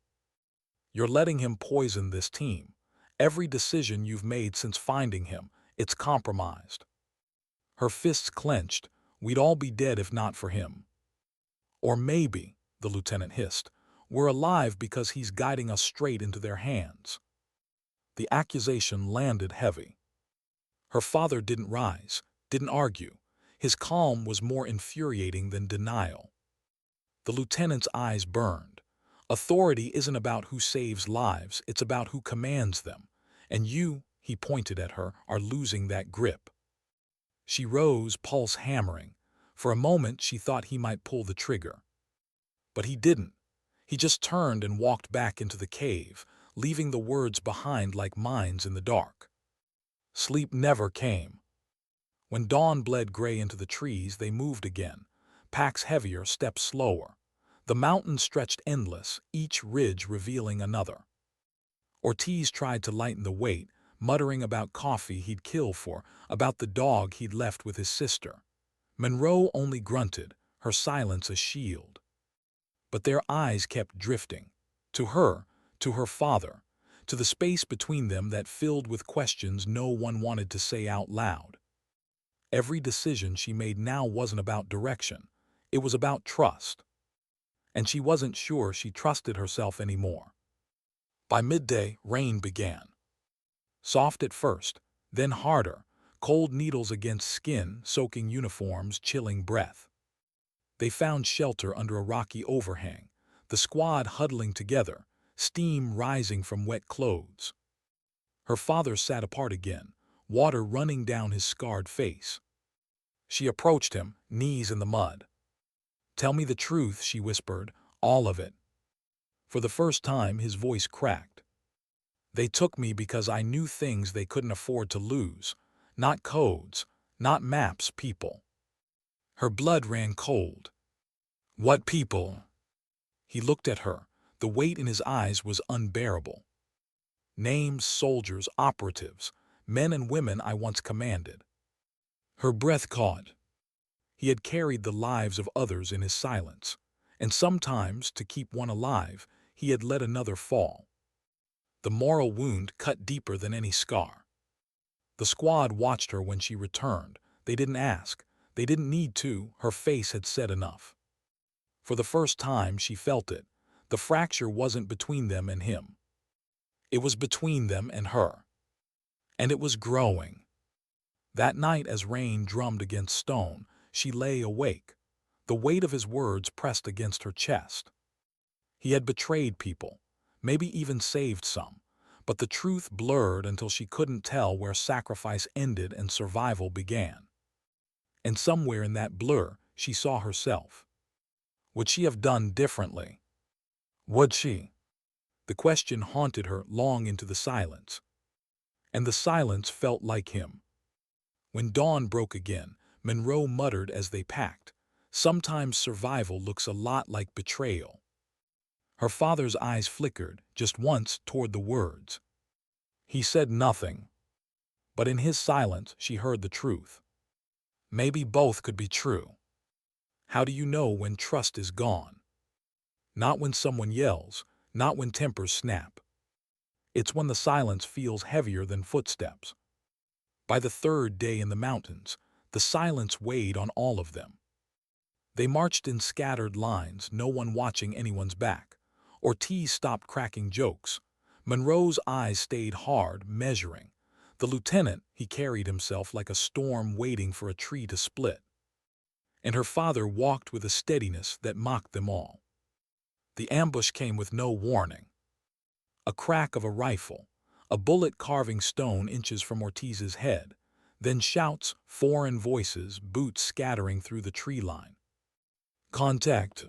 "You're letting him poison this team. Every decision you've made since finding him, it's compromised." Her fists clenched. "We'd all be dead if not for him." "Or maybe," the lieutenant hissed, "we're alive because he's guiding us straight into their hands." The accusation landed heavy. Her father didn't rise, didn't argue. His calm was more infuriating than denial. The lieutenant's eyes burned. "Authority isn't about who saves lives, it's about who commands them. And you," he pointed at her, "are losing that grip." She rose, pulse hammering. For a moment she thought he might pull the trigger. But he didn't. He just turned and walked back into the cave, leaving the words behind like mines in the dark. Sleep never came. When dawn bled gray into the trees, they moved again. packs heavier, steps slower. The mountain stretched endless, each ridge revealing another. Ortiz tried to lighten the weight, muttering about coffee he'd kill for, about the dog he'd left with his sister. Monroe only grunted, her silence a shield. But their eyes kept drifting. To her, to her father, to the space between them that filled with questions no one wanted to say out loud. Every decision she made now wasn't about direction. It was about trust. And she wasn't sure she trusted herself anymore. By midday, rain began. Soft at first, then harder, cold needles against skin, soaking uniforms, chilling breath. They found shelter under a rocky overhang, the squad huddling together, steam rising from wet clothes. Her father sat apart again, water running down his scarred face. She approached him, knees in the mud. "Tell me the truth," she whispered, "all of it." For the first time, his voice cracked. "They took me because I knew things they couldn't afford to lose. Not codes, not maps, people." Her blood ran cold. "What people?" He looked at her. The weight in his eyes was unbearable. "Names, soldiers, operatives, men and women I once commanded." Her breath caught. He had carried the lives of others in his silence, and sometimes, to keep one alive, he had let another fall. The moral wound cut deeper than any scar. The squad watched her when she returned. They didn't ask. They didn't need to. Her face had said enough. For the first time, she felt it. The fracture wasn't between them and him. It was between them and her. And it was growing. That night, as rain drummed against stone, she lay awake. The weight of his words pressed against her chest. He had betrayed people, maybe even saved some, but the truth blurred until she couldn't tell where sacrifice ended and survival began. And somewhere in that blur, she saw herself. Would she have done differently? Would she? The question haunted her long into the silence. And the silence felt like him. When dawn broke again, Monroe muttered as they packed, "Sometimes survival looks a lot like betrayal." Her father's eyes flickered, just once, toward the words. He said nothing. But in his silence, she heard the truth. Maybe both could be true. How do you know when trust is gone? Not when someone yells, not when tempers snap. It's when the silence feels heavier than footsteps. By the third day in the mountains, the silence weighed on all of them. They marched in scattered lines, no one watching anyone's back. Ortiz stopped cracking jokes. Monroe's eyes stayed hard, measuring. The lieutenant, he carried himself like a storm waiting for a tree to split. And her father walked with a steadiness that mocked them all. The ambush came with no warning. A crack of a rifle, a bullet carving stone inches from Ortiz's head, then shouts, foreign voices, boots scattering through the tree line. "Contact!"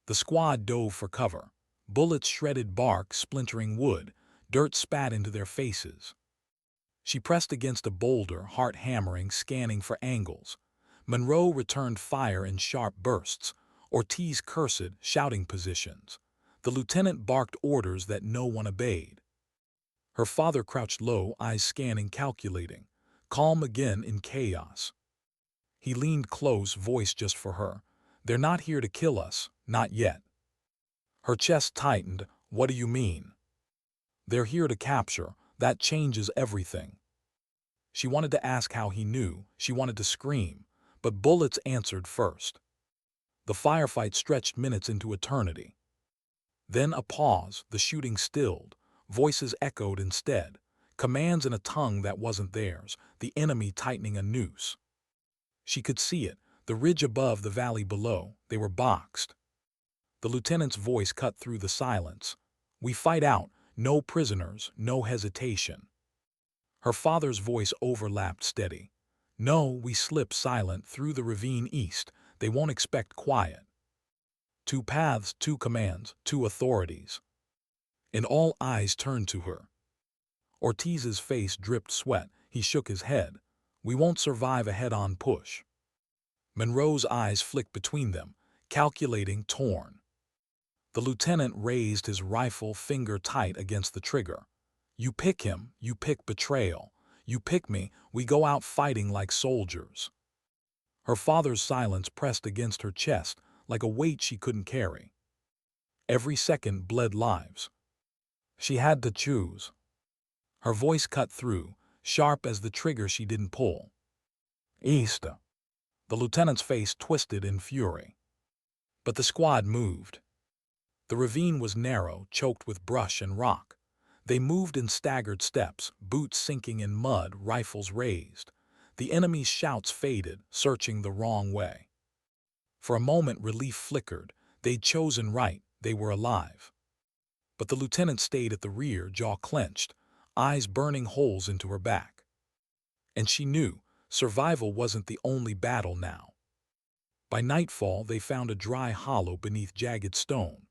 The squad dove for cover. Bullets shredded bark, splintering wood, dirt spat into their faces. She pressed against a boulder, heart hammering, scanning for angles. Monroe returned fire in sharp bursts. Ortiz cursed, shouting positions. The lieutenant barked orders that no one obeyed. Her father crouched low, eyes scanning, calculating. Calm again in chaos. He leaned close, voice just for her. "They're not here to kill us, not yet." Her chest tightened. "What do you mean?" "They're here to capture. That changes everything." She wanted to ask how he knew. She wanted to scream. But bullets answered first. The firefight stretched minutes into eternity. Then a pause, the shooting stilled. Voices echoed instead. Commands in a tongue that wasn't theirs, the enemy tightening a noose. She could see it, the ridge above, the valley below. They were boxed. The lieutenant's voice cut through the silence. "We fight out, no prisoners, no hesitation." Her father's voice overlapped, steady. "No, we slip silent through the ravine east. They won't expect quiet." Two paths, two commands, two authorities. And all eyes turned to her. Ortiz's face dripped sweat. He shook his head. "We won't survive a head-on push." Monroe's eyes flicked between them, calculating, torn. The lieutenant raised his rifle, finger tight against the trigger. You pick him, you pick betrayal. You pick me, we go out fighting like soldiers. Her father's silence pressed against her chest like a weight she couldn't carry. Every second bled lives. She had to choose. Her voice cut through, sharp as the trigger she didn't pull. East. The lieutenant's face twisted in fury. But the squad moved. The ravine was narrow, choked with brush and rock. They moved in staggered steps, boots sinking in mud, rifles raised. The enemy's shouts faded, searching the wrong way. For a moment relief flickered. They'd chosen right, they were alive. But the lieutenant stayed at the rear, jaw clenched, eyes burning holes into her back. And she knew survival wasn't the only battle now. By nightfall, they found a dry hollow beneath jagged stone.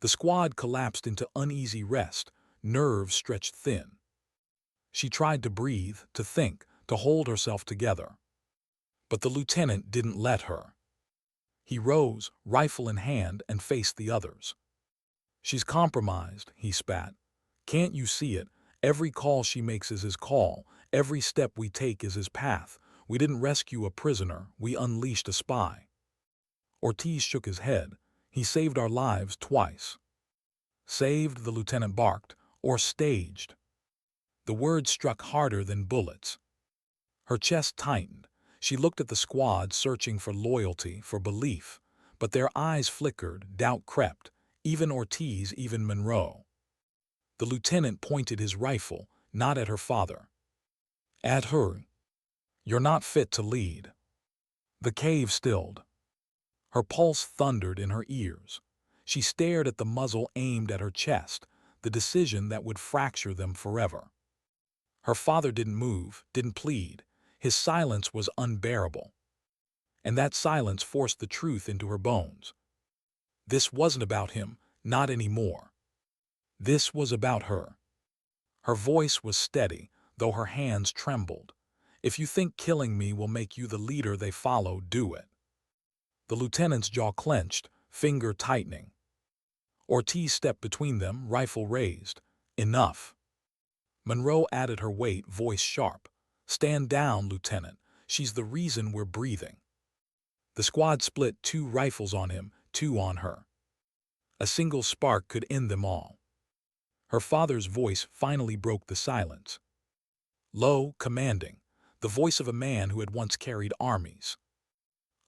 The squad collapsed into uneasy rest, nerves stretched thin. She tried to breathe, to think, to hold herself together. But the lieutenant didn't let her. He rose, rifle in hand, and faced the others. She's compromised, he spat. Can't you see it? Every call she makes is his call. Every step we take is his path. We didn't rescue a prisoner, we unleashed a spy. Ortiz shook his head. He saved our lives twice. Saved, the lieutenant barked, or staged. The words struck harder than bullets. Her chest tightened. She looked at the squad, searching for loyalty, for belief. But their eyes flickered, doubt crept. Even Ortiz, even Monroe. The lieutenant pointed his rifle, not at her father. At her. You're not fit to lead. The cave stilled. Her pulse thundered in her ears. She stared at the muzzle aimed at her chest, the decision that would fracture them forever. Her father didn't move, didn't plead. His silence was unbearable. And that silence forced the truth into her bones. This wasn't about him, not anymore. This was about her. Her voice was steady, though her hands trembled. If you think killing me will make you the leader they follow, do it. The lieutenant's jaw clenched, finger tightening. Ortiz stepped between them, rifle raised. Enough. Monroe added her weight, voice sharp. Stand down, Lieutenant. She's the reason we're breathing. The squad split, 2 rifles on him, 2 on her. A single spark could end them all. Her father's voice finally broke the silence. Low, commanding, the voice of a man who had once carried armies.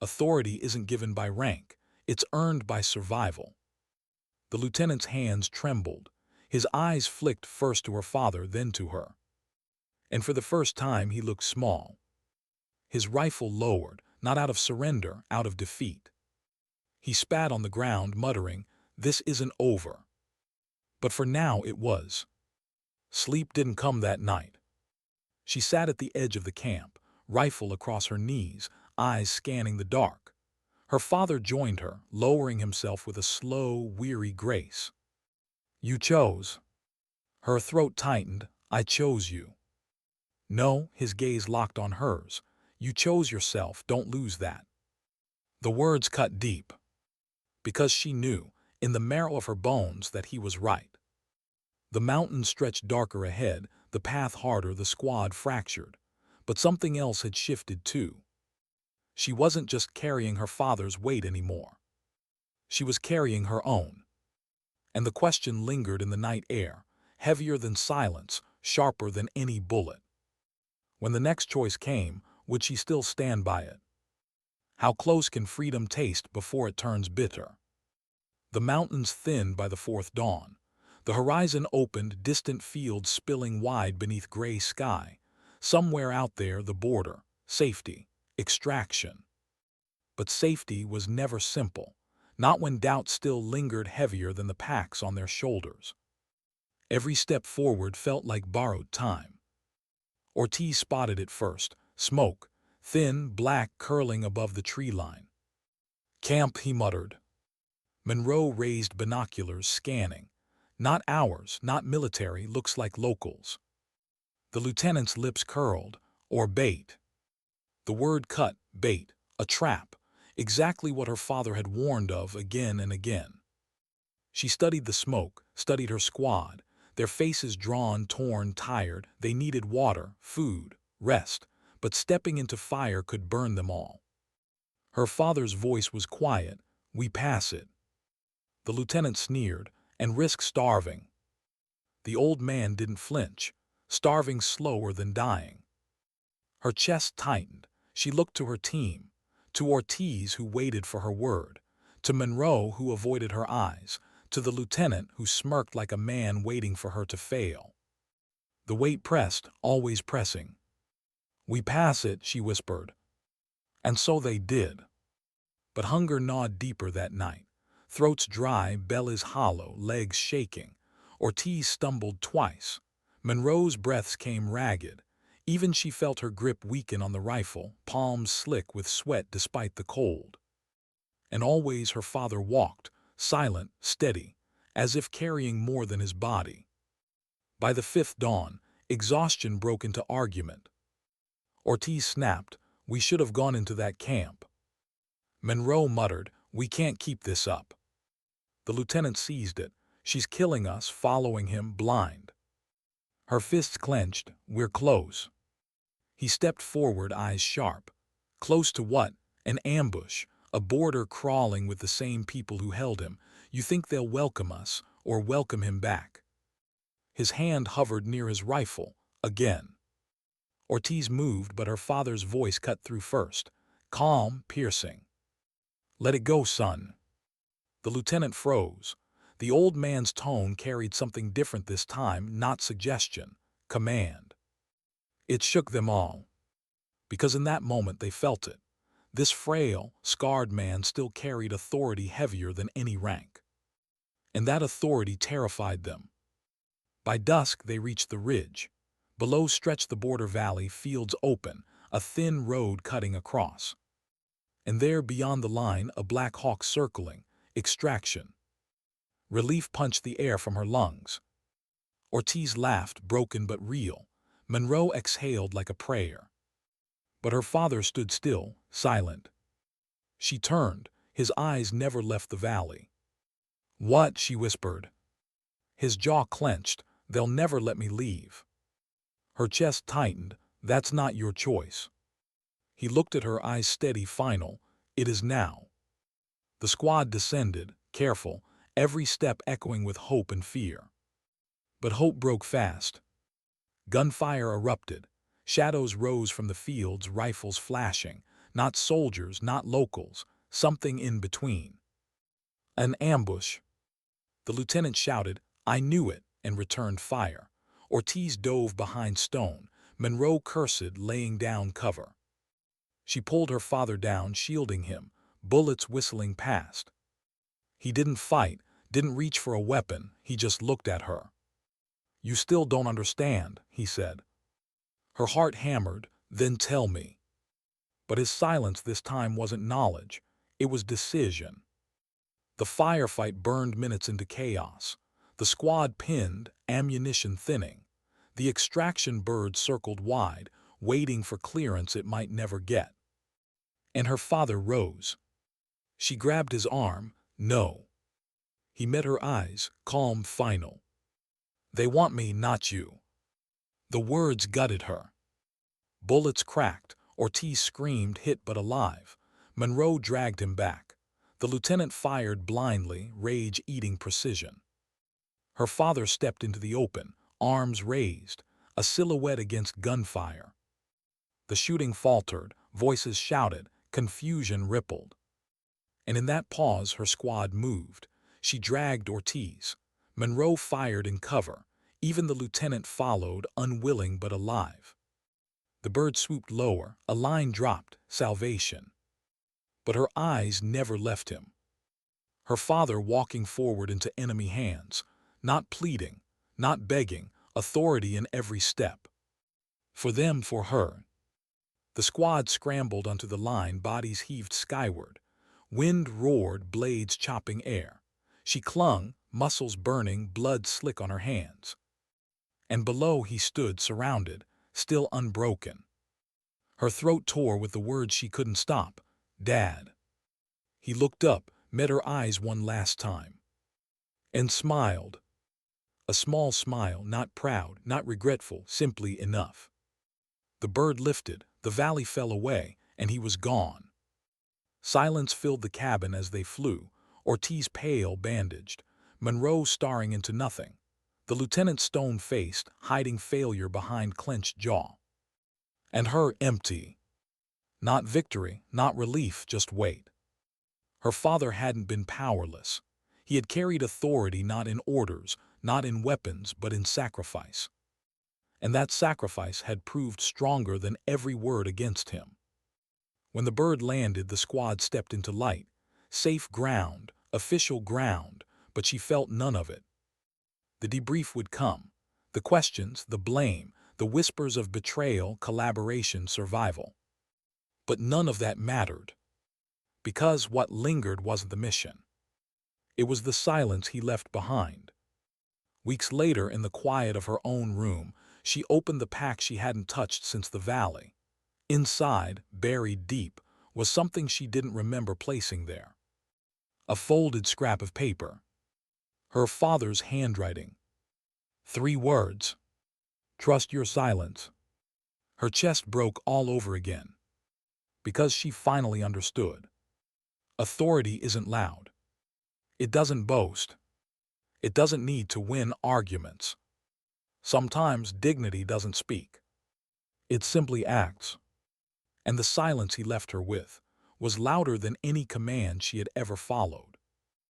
Authority isn't given by rank, it's earned by survival. The lieutenant's hands trembled. His eyes flicked first to her father, then to her. And for the first time he looked small. His rifle lowered, not out of surrender, out of defeat. He spat on the ground, muttering, "This isn't over." But for now it was. Sleep didn't come that night. She sat at the edge of the camp, rifle across her knees, eyes scanning the dark. Her father joined her, lowering himself with a slow, weary grace. You chose. Her throat tightened. I chose you. No, his gaze locked on hers. You chose yourself, don't lose that. The words cut deep. Because she knew, in the marrow of her bones, that he was right. The mountains stretched darker ahead, the path harder, the squad fractured. But something else had shifted too. She wasn't just carrying her father's weight anymore. She was carrying her own. And the question lingered in the night air, heavier than silence, sharper than any bullet. When the next choice came, would she still stand by it? How close can freedom taste before it turns bitter? The mountains thinned by the fourth dawn. The horizon opened, distant fields spilling wide beneath gray sky. Somewhere out there, the border, safety, extraction. But safety was never simple, not when doubt still lingered heavier than the packs on their shoulders. Every step forward felt like borrowed time. Ortiz spotted it first, smoke, thin, black, curling above the tree line. Camp, he muttered. Monroe raised binoculars, scanning. Not ours, not military, looks like locals. The lieutenant's lips curled. Or bait. The word cut, bait, a trap, exactly what her father had warned of again and again. She studied the smoke, studied her squad, their faces drawn, torn, tired. They needed water, food, rest, but stepping into fire could burn them all. Her father's voice was quiet. "We pass it." The lieutenant sneered, "And risk starving." The old man didn't flinch, starving slower than dying. Her chest tightened. She looked to her team, to Ortiz, who waited for her word, to Monroe, who avoided her eyes, to the lieutenant, who smirked like a man waiting for her to fail. The weight pressed, always pressing. "We pass it," she whispered. And so they did. But hunger gnawed deeper that night. Throats dry, bellies hollow, legs shaking. Ortiz stumbled twice. Monroe's breaths came ragged. Even she felt her grip weaken on the rifle, palms slick with sweat despite the cold. And always her father walked, silent, steady, as if carrying more than his body. By the fifth dawn, exhaustion broke into argument. Ortiz snapped, "We should have gone into that camp." Monroe muttered, "We can't keep this up." The lieutenant seized it. "She's killing us," following him, blind. Her fists clenched. "We're close." He stepped forward, eyes sharp. Close to what? An ambush, a border crawling with the same people who held him. "You think they'll welcome us, or welcome him back?" His hand hovered near his rifle, again. Ortiz moved, but her father's voice cut through first, calm, piercing. "Let it go, son." The lieutenant froze. The old man's tone carried something different this time, not suggestion, command. It shook them all. Because in that moment they felt it. This frail, scarred man still carried authority heavier than any rank. And that authority terrified them. By dusk they reached the ridge. Below stretched the border valley, fields open, a thin road cutting across. And there, beyond the line, a Black Hawk circling, extraction. Relief punched the air from her lungs. Ortiz laughed, broken but real. Monroe exhaled like a prayer. But her father stood still, silent. She turned. His eyes never left the valley. "What?" she whispered. His jaw clenched. "They'll never let me leave." Her chest tightened. "That's not your choice." He looked at her, eyes steady, final. "It is now." The squad descended, careful, every step echoing with hope and fear. But hope broke fast. Gunfire erupted. Shadows rose from the fields, rifles flashing. Not soldiers, not locals, something in between. An ambush. The lieutenant shouted, "I knew it," and returned fire. Ortiz dove behind stone. Monroe cursed, laying down cover. She pulled her father down, shielding him, bullets whistling past. He didn't fight, didn't reach for a weapon, he just looked at her. "You still don't understand," he said. Her heart hammered. "Then tell me." But his silence this time wasn't knowledge, it was decision. The firefight burned minutes into chaos. The squad pinned, ammunition thinning. The extraction bird circled wide, waiting for clearance it might never get. And her father rose. She grabbed his arm. "No." He met her eyes, calm, final. "They want me, not you." The words gutted her. Bullets cracked. Ortiz screamed, hit but alive. Monroe dragged him back. The lieutenant fired blindly, rage eating precision. Her father stepped into the open, arms raised, a silhouette against gunfire. The shooting faltered, voices shouted, confusion rippled. And in that pause her squad moved. She dragged Ortiz. Monroe fired in cover. Even the lieutenant followed, unwilling but alive. The bird swooped lower, a line dropped, salvation. But her eyes never left him. Her father walking forward into enemy hands, not pleading, not begging, authority in every step. For them, for her. The squad scrambled onto the line, bodies heaved skyward. Wind roared, blades chopping air. She clung, muscles burning, blood slick on her hands. And below he stood, surrounded, still unbroken. Her throat tore with the words she couldn't stop. "Dad." He looked up, met her eyes one last time, and smiled. A small smile, not proud, not regretful, simply enough. The bird lifted, the valley fell away, and he was gone. Silence filled the cabin as they flew, Ortiz pale, bandaged, Monroe staring into nothing, the lieutenant stone-faced, hiding failure behind clenched jaw. And her empty. Not victory, not relief, just weight. Her father hadn't been powerless. He had carried authority not in orders, not in weapons, but in sacrifice. And that sacrifice had proved stronger than every word against him. When the bird landed, the squad stepped into light. Safe ground, official ground, but she felt none of it. The debrief would come. The questions, the blame, the whispers of betrayal, collaboration, survival. But none of that mattered. Because what lingered wasn't the mission. It was the silence he left behind. Weeks later, in the quiet of her own room, she opened the pack she hadn't touched since the valley. Inside, buried deep, was something she didn't remember placing there. A folded scrap of paper. Her father's handwriting. 3 words. Trust your silence. Her chest broke all over again. Because she finally understood. Authority isn't loud. It doesn't boast. It doesn't need to win arguments. Sometimes dignity doesn't speak. It simply acts. And the silence he left her with was louder than any command she had ever followed.